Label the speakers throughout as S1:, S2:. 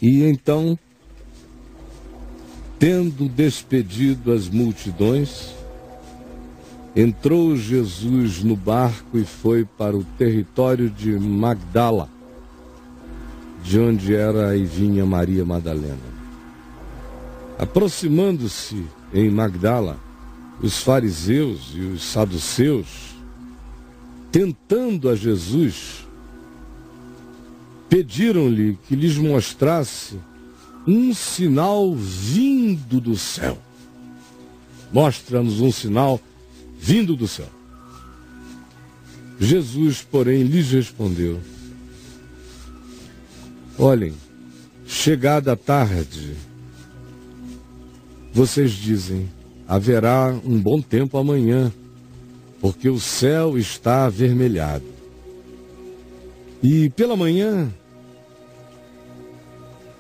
S1: E então, tendo despedido as multidões, entrou Jesus no barco e foi para o território de Magdala, de onde era e vinha Maria Madalena. Aproximando-se em Magdala, os fariseus e os saduceus, tentando a Jesus, pediram-lhe que lhes mostrasse um sinal vindo do céu. Mostra-nos um sinal vindo do céu. Jesus, porém, lhes respondeu: olhem, chegada a tarde, vocês dizem, haverá um bom tempo amanhã, porque o céu está avermelhado. E pela manhã,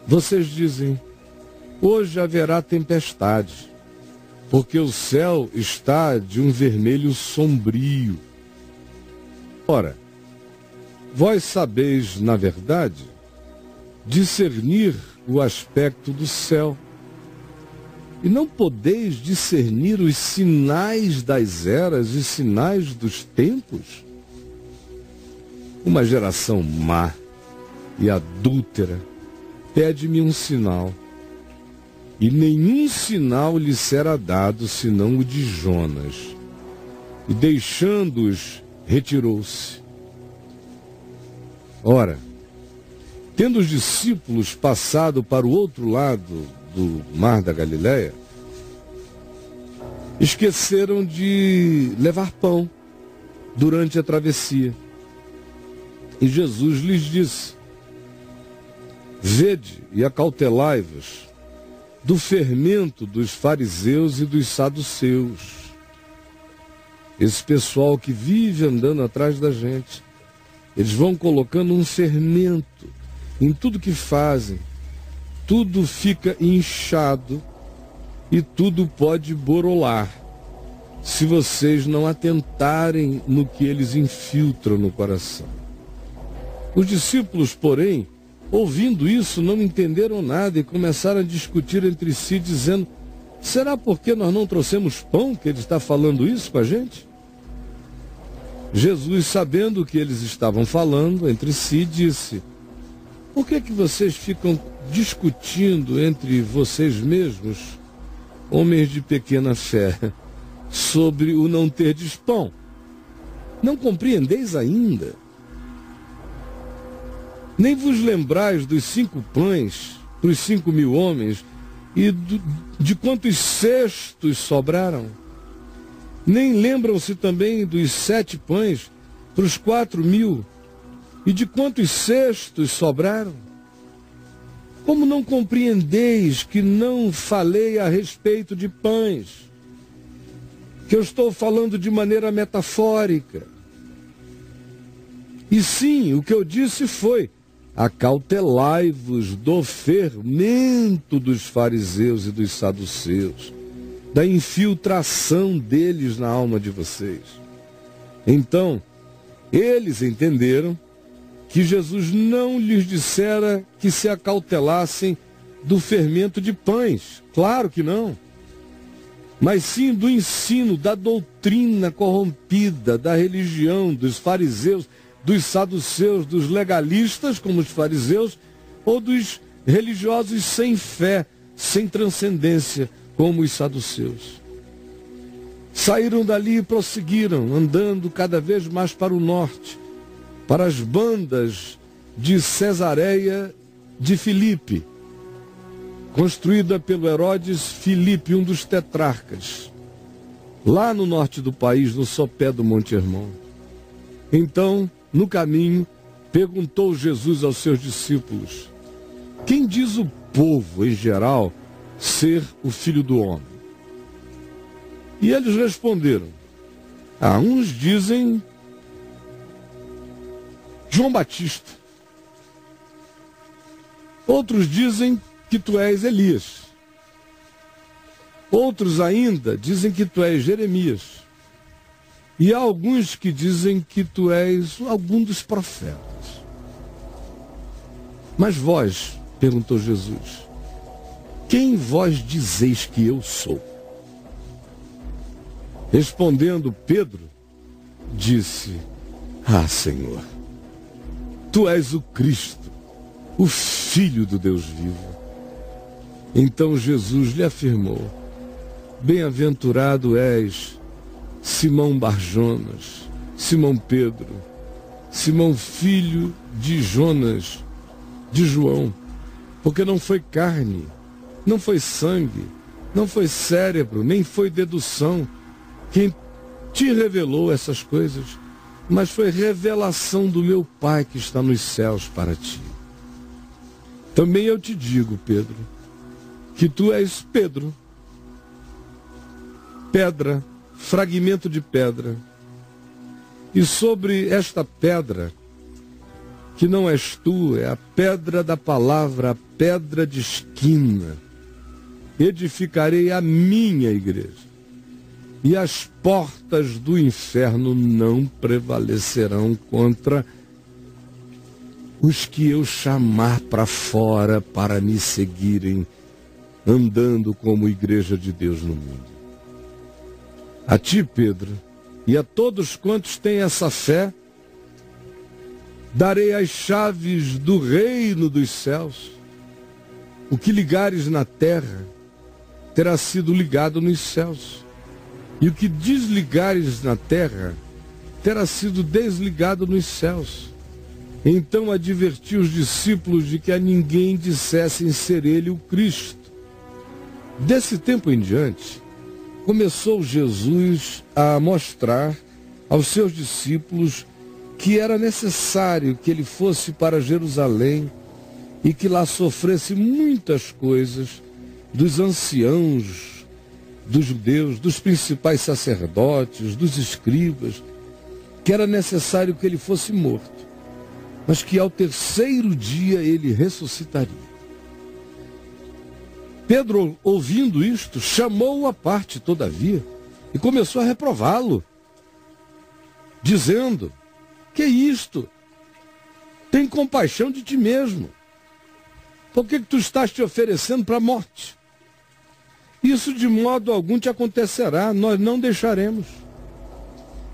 S1: vocês dizem, hoje haverá tempestade, porque o céu está de um vermelho sombrio. Ora, vós sabeis, na verdade, discernir o aspecto do céu, e não podeis discernir os sinais das eras e sinais dos tempos? Uma geração má e adúltera pede-me um sinal, e nenhum sinal lhe será dado, senão o de Jonas. E deixando-os, retirou-se. Ora, tendo os discípulos passado para o outro lado do mar da Galileia, esqueceram de levar pão durante a travessia. E Jesus lhes disse: vede e acautelai-vos do fermento dos fariseus e dos saduceus. Esse pessoal que vive andando atrás da gente, eles vão colocando um fermento em tudo que fazem. Tudo fica inchado e tudo pode borolar, se vocês não atentarem no que eles infiltram no coração. Os discípulos, porém, ouvindo isso, não entenderam nada e começaram a discutir entre si, dizendo: será porque nós não trouxemos pão que ele está falando isso com a gente? Jesus, sabendo o que eles estavam falando entre si, disse: por que vocês ficam discutindo entre vocês mesmos, homens de pequena fé, sobre o não terdes pão? Não compreendeis ainda? Nem vos lembrais dos 5 pães para os 5.000 homens e de quantos cestos sobraram? Nem lembram-se também dos 7 pães para os 4.000 e de quantos cestos sobraram? Como não compreendeis que não falei a respeito de pães? Que eu estou falando de maneira metafórica. E sim, o que eu disse foi: acautelai-vos do fermento dos fariseus e dos saduceus, da infiltração deles na alma de vocês. Então, eles entenderam que Jesus não lhes dissera que se acautelassem do fermento de pães. Claro que não. Mas sim do ensino, da doutrina corrompida, da religião, dos fariseus, dos saduceus, dos legalistas, como os fariseus, ou dos religiosos sem fé, sem transcendência, como os saduceus. Saíram dali e prosseguiram, andando cada vez mais para o norte, para as bandas de Cesareia de Filipe, construída pelo Herodes Filipe, um dos tetrarcas, lá no norte do país, no sopé do Monte Hermon. Então, no caminho, perguntou Jesus aos seus discípulos: quem diz o povo, em geral, ser o Filho do Homem? E eles responderam: uns dizem João Batista, outros dizem que tu és Elias, outros ainda dizem que tu és Jeremias, e há alguns que dizem que tu és algum dos profetas. Mas vós, perguntou Jesus: quem vós dizeis que eu sou? Respondendo Pedro, disse: ah, Senhor, tu és o Cristo, o Filho do Deus vivo. Então Jesus lhe afirmou: bem-aventurado és, Simão Barjonas, Simão Pedro, Simão filho de Jonas, de João, porque não foi carne, não foi sangue, não foi cérebro, nem foi dedução quem te revelou essas coisas, mas foi revelação do meu Pai que está nos céus para ti. Também eu te digo, Pedro, que tu és Pedro, pedra, fragmento de pedra, e sobre esta pedra, que não és tu, é a pedra da palavra, a pedra de esquina, edificarei a minha igreja, e as portas do inferno não prevalecerão contra os que eu chamar para fora para me seguirem, andando como igreja de Deus no mundo. A ti, Pedro, e a todos quantos têm essa fé, darei as chaves do reino dos céus. O que ligares na terra terá sido ligado nos céus, e o que desligares na terra terá sido desligado nos céus. Então adverti os discípulos de que a ninguém dissessem ser ele o Cristo. Desse tempo em diante, começou Jesus a mostrar aos seus discípulos que era necessário que ele fosse para Jerusalém e que lá sofresse muitas coisas dos anciãos dos judeus, dos principais sacerdotes, dos escribas, que era necessário que ele fosse morto, mas que ao terceiro dia ele ressuscitaria. Pedro, ouvindo isto, chamou-o à parte, todavia, e começou a reprová-lo, dizendo: que isto? Tem compaixão de ti mesmo. Por que tu estás te oferecendo para a morte? Isso de modo algum te acontecerá, nós não deixaremos.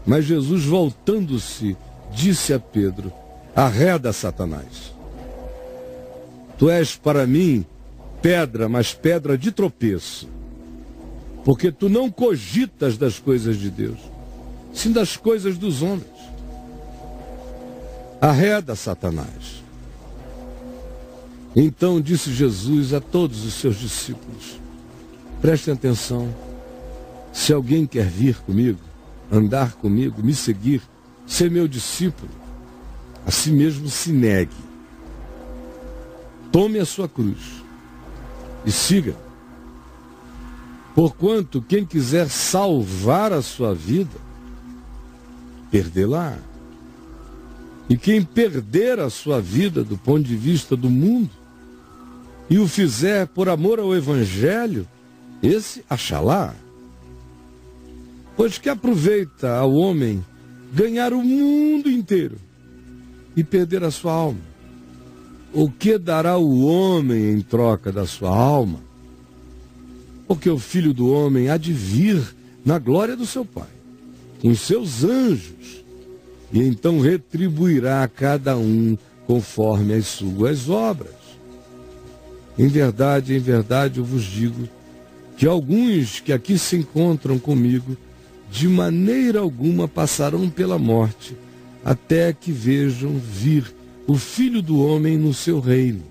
S1: Mas Jesus, voltando-se, disse a Pedro: arreda, Satanás. Tu és para mim pedra, mas pedra de tropeço, porque tu não cogitas das coisas de Deus, sim das coisas dos homens. Arreda, Satanás. Então disse Jesus a todos os seus discípulos: prestem atenção, se alguém quer vir comigo, andar comigo, me seguir, ser meu discípulo, a si mesmo se negue, tome a sua cruz e siga. Porquanto quem quiser salvar a sua vida, perdê-la. E quem perder a sua vida do ponto de vista do mundo e o fizer por amor ao Evangelho, esse achará. Pois que aproveita ao homem ganhar o mundo inteiro e perder a sua alma? O que dará o homem em troca da sua alma? Porque o Filho do Homem há de vir na glória do seu Pai, com seus anjos, e então retribuirá a cada um conforme as suas obras. Em verdade, eu vos digo que alguns que aqui se encontram comigo, de maneira alguma passarão pela morte, até que vejam vir o Filho do Homem no seu reino.